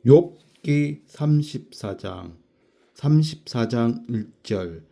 욥기 34장 1절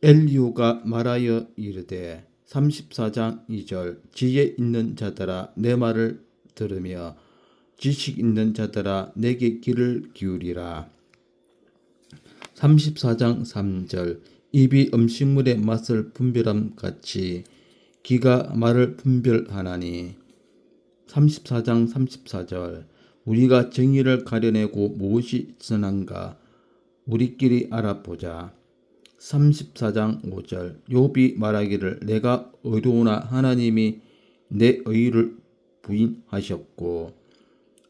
엘리후가 말하여 이르되 34장 2절 지혜 있는 자들아 내 말을 들으며 지식 있는 자들아 내게 귀를 기울이라. 34장 3절 입이 음식물의 맛을 분별함 같이 귀가 말을 분별하나니. 34장 34절 우리가 정의를 가려내고 무엇이 선한가 우리끼리 알아보자. 34장 5절 욥이 말하기를 내가 의로우나 하나님이 내 의를 부인하셨고.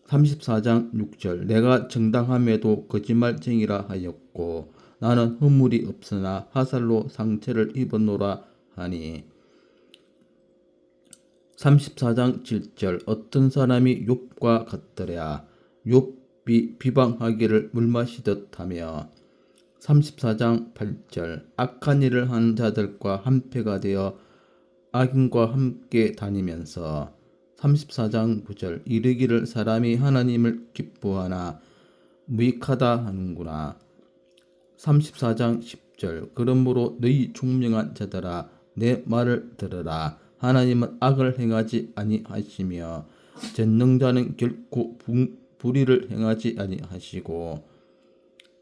34장 6절 내가 정당함에도 거짓말쟁이라 하였고 나는 허물이 없으나 화살로 상처를 입었노라 하니. 34장 7절 어떤 사람이 욥과 같더랴 욥이 비방하기를 물 마시듯 하며. 34장 8절 악한 일을 하는 자들과 한패가 되어 악인과 함께 다니면서. 34장 9절 이르기를 사람이 하나님을 기뻐하나 무익하다 하는구나. 34장 10절 그러므로 너희 총명한 자들아 내 말을 들으라. 하나님은 악을 행하지 아니하시며 전능자는 결코 불의를 행하지 아니하시고.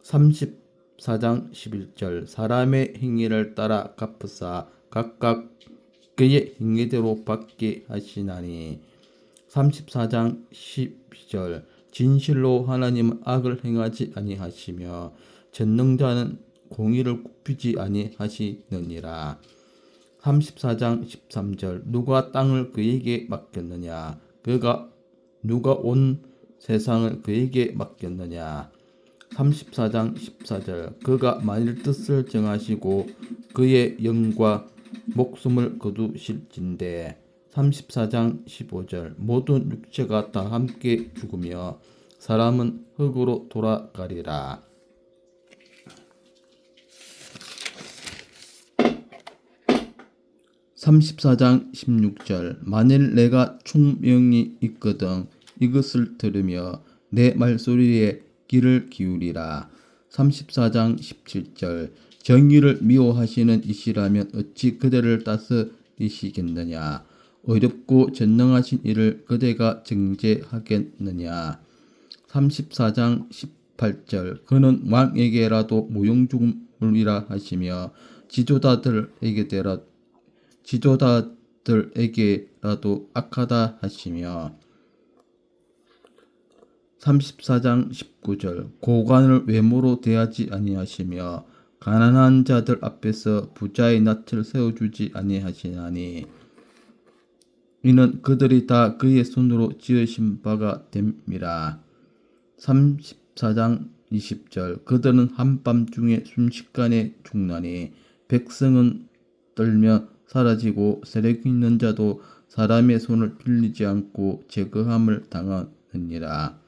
34장 11절 사람의 행위를 따라 갚으사 각각 그의 행위대로 받게 하시나니. 34장 12절 진실로 하나님은 악을 행하지 아니하시며 전능자는 공의를 굽히지 아니하시느니라. 34장 13절 누가 땅을 그에게 맡겼느냐 누가 온 세상을 그에게 맡겼느냐. 34장 14절 그가 만일 뜻을 정하시고 그의 영과 목숨을 거두실진대. 34장 15절 모든 육체가 다 함께 죽으며 사람은 흙으로 돌아가리라. 34장 16절 만일 내가 총명이 있거든 이것을 들으며 내 말소리에 귀를 기울이라. 34장 17절 정의를 미워하시는 이시라면 어찌 그대를 다스리시겠느냐 어렵고 전능하신 이를 그대가 정죄하겠느냐. 34장 18절 그는 왕에게라도 무용죽음이라 하시며 지도자들에게라도 악하다 하시며. 34장 19절 고관을 외모로 대하지 아니하시며 가난한 자들 앞에서 부자의 낯을 세워주지 아니하시나니. 이는 그들이 다 그의 손으로 지으신 바가 됨이라. 34장 20절 그들은 한밤중에 순식간에 죽나니 백성은 떨며 사라지고 세력 있는 자도 사람의 손을 빌리지 않고 제거함을 당하느니라.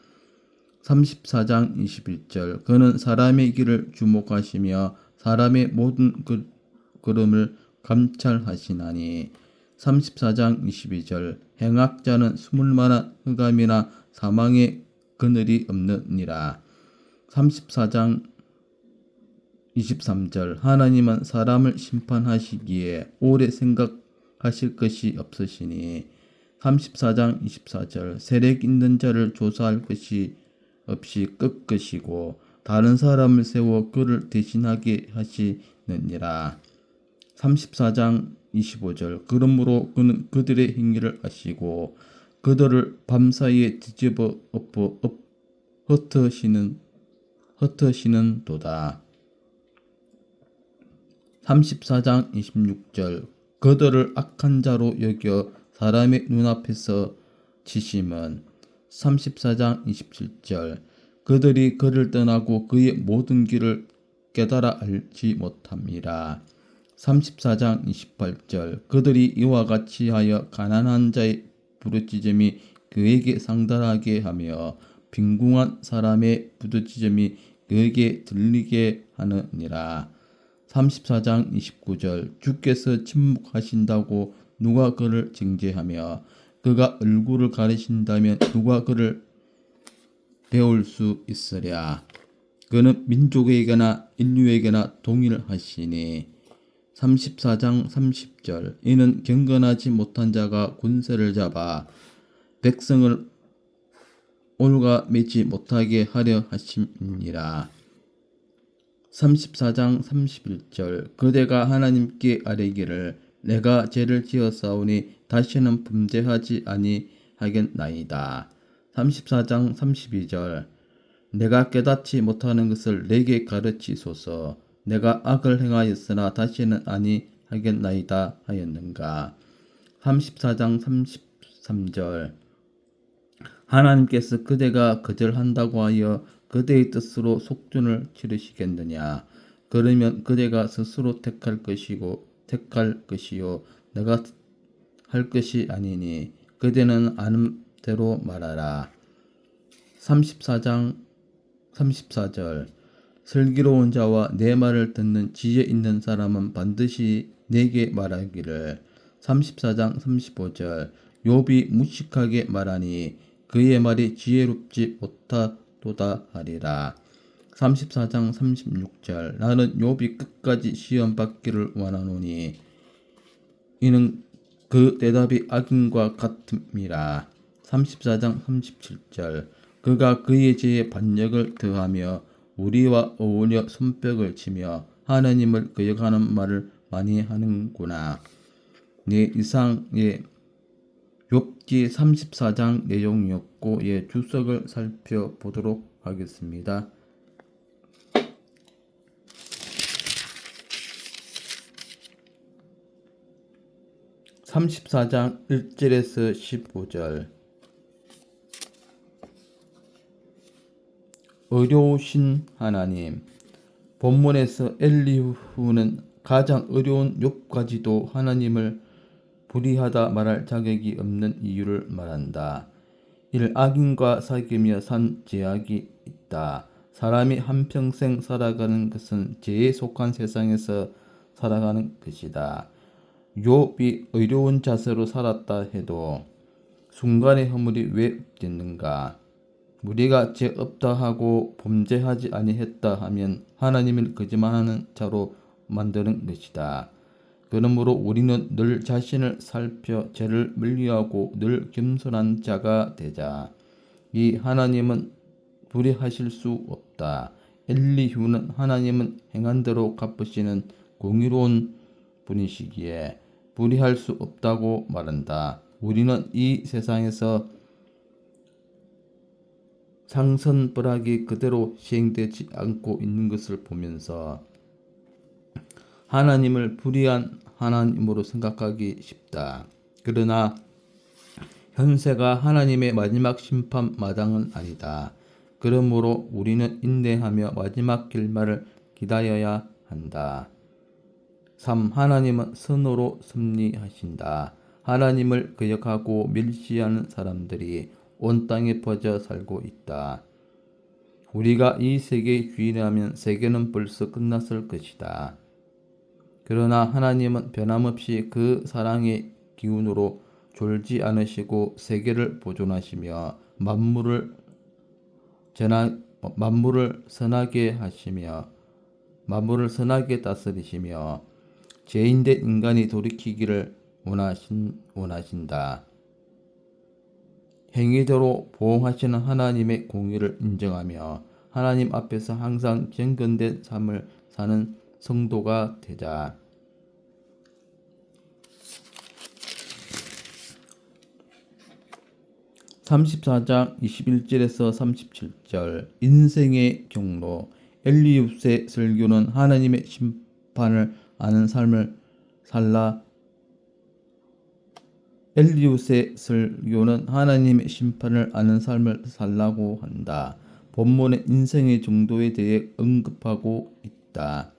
34장 21절 그는 사람의 길을 주목하시며 사람의 모든 걸음을 감찰하시나니. 34장 22절 행악자는 숨을 만한 흑암이나 사망의 그늘이 없느니라. 34장 23절 하나님은 사람을 심판하시기에 오래 생각하실 것이 없으시니. 34장 24절 세력 있는 자를 조사할 것이 없이 꺾으시고 다른 사람을 세워 그를 대신하게 하시느니라. 34장 25절 그러므로 그는 그들의 행위를 아시고 그들을 밤사이에 뒤집어 엎어 흩으시는도다. 34장 26절 그들을 악한 자로 여겨 사람의 눈앞에서 치심은. 34장 27절 그들이 그를 떠나고 그의 모든 길을 깨달아 알지 못함이라. 34장 28절 그들이 이와 같이 하여 가난한 자의 부르짖음이 그에게 상달하게 하며 빈궁한 사람의 부르짖음이 그에게 들리게 하느니라. 34장 29절 주께서 침묵하신다고 누가 그를 징계하며 그가 얼굴을 가리신다면 누가 그를 배울 수 있으랴. 그는 민족에게나 인류에게나 동일하시니. 34장 30절 이는 경건하지 못한 자가 군세를 잡아 백성을 올가매지 못하게 하려 하심이니라. 34장 31절 그대가 하나님께 아뢰기를 내가 죄를 지었사오니 다시는 범죄하지 아니하겠나이다. 34장 32절 내가 깨닫지 못하는 것을 내게 가르치소서. 내가 악을 행하였으나 다시는 아니하겠나이다 하였는가. 34장 33절 하나님께서 그대가 거절한다고 하여 그대의 뜻으로 속전을 치르시겠느냐. 그러면 그대가 스스로 택할 것이요 내가 할 것이 아니니 그대는 아는 대로 말하라. 34장 34절 슬기로운 자와 내 말을 듣는 지혜 있는 사람은 반드시 내게 말하기를. 34장 35절 욥이 무식하게 말하니 그의 말이 지혜롭지 못하도다 하리라. 34장 36절 나는 욥이 끝까지 시험 받기를 원하노니 이는 그 대답이 악인과 같음이라. 34장 37절 그가 그의 죄에 반역을 더하며 우리와 어울려 손뼉을 치며 하나님을 거역하는 말을 많이 하는구나. 네, 이상의 욥기 34장 내용이었고 주석을 살펴보도록 하겠습니다. 34장 1절에서 15절 어려우신 하나님. 본문에서 엘리후는 가장 어려운 욥까지도 하나님을 불의하다 말할 자격이 없는 이유를 말한다. 1. 악인과 사귀며 산 죄악이 있다. 사람이 한평생 살아가는 것은 죄에 속한 세상에서 살아가는 것이다. 욥이 어려운 자세로 살았다 해도 순간의 허물이 왜 없겠는가? 우리가 죄 없다 하고 범죄하지 아니했다 하면 하나님을 거짓말하는 자로 만드는 것이다. 그러므로 우리는 늘 자신을 살펴 죄를 멀리하고 늘 겸손한 자가 되자. 이 하나님은 불의하실 수 없다. 엘리후는 하나님은 행한 대로 갚으시는 공의로운 분이시기에 불의할 수 없다고 말한다. 우리는 이 세상에서 상선벌하게 그대로 시행되지 않고 있는 것을 보면서 하나님을 불의한 하나님으로 생각하기 쉽다. 그러나 현세가 하나님의 마지막 심판 마당은 아니다. 그러므로 우리는 인내하며 마지막 결말을 기다려야 한다. 3. 하나님은 선으로 섭리하신다. 하나님을 거역하고 멸시하는 사람들이 온 땅에 퍼져 살고 있다. 우리가 이 세계의 주인이라면 세계는 벌써 끝났을 것이다. 그러나 하나님은 변함없이 그 사랑의 기운으로 졸지 않으시고 세계를 보존하시며 만물을 선하게 하시며 만물을 선하게 다스리시며 죄인된 인간이 돌이키기를 원하신다. 행위대로 보응하시는 하나님의 공의를 인정하며 하나님 앞에서 항상 경건된 삶을 사는 성도가 되자. (34장) 21절에서 37절 인생의 경로. 엘리후의 설교는 하나님의 심판을 아는 삶을 살라. 엘리후의 설교는 하나님의 심판을 아는 삶을 살라고 한다. 본문의 인생의 정도에 대해 언급하고 있다.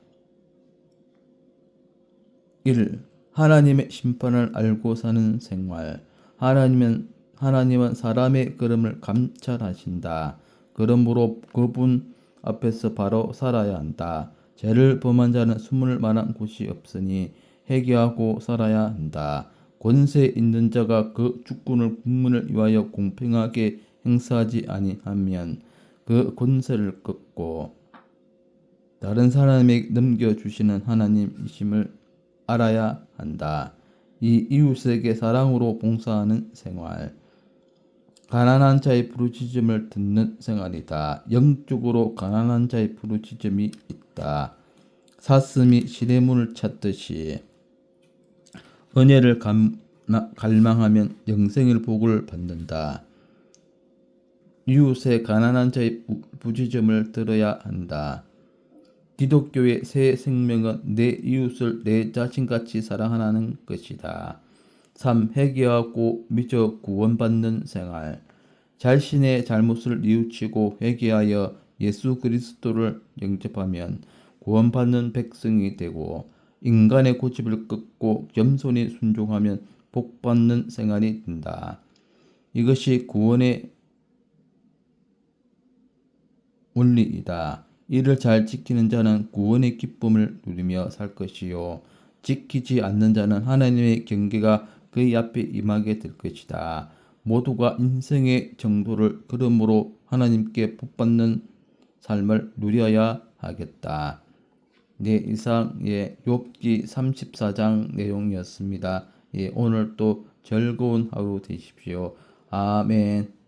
1. 하나님의 심판을 알고 사는 생활. 하나님은 사람의 걸음을 감찰하신다. 그러므로 그분 앞에서 바로 살아야 한다. 죄를 범한 자는 숨을 만한 곳이 없으니 회개하고 살아야 한다. 권세 있는 자가 그 주권을 국민을 위하여 공평하게 행사하지 아니하면 그 권세를 끊고 다른 사람에게 넘겨주시는 하나님이심을 알아야 한다. 이 이웃에게 사랑으로 봉사하는 생활, 가난한 자의 부르짖음을 듣는 생활이다. 영적으로 가난한 자의 부르짖음이 있다. 사슴이 시래문을 찾듯이 은혜를 갈망하면 영생의 복을 받는다. 이웃의 가난한 자의 부르짖음을 들어야 한다. 기독교의 새 생명은 내 이웃을 내 자신같이 사랑하는 것이다. 3. 회개하고 믿어 구원받는 생활. 자신의 잘못을 뉘우치고 회개하여 예수 그리스도를 영접하면 구원받는 백성이 되고 인간의 고집을 끊고 겸손히 순종하면 복받는 생활이 된다. 이것이 구원의 원리이다. 이를 잘 지키는 자는 구원의 기쁨을 누리며 살 것이요 지키지 않는 자는 하나님의 경계가 그의 앞에 임하게 될 것이다. 모두가 인생의 정도를 걸음으로 하나님께 복받는 삶을 누려야 하겠다. 네, 이상 욥기 34장 내용이었습니다. 오늘 또 즐거운 하루 되십시오. 아멘.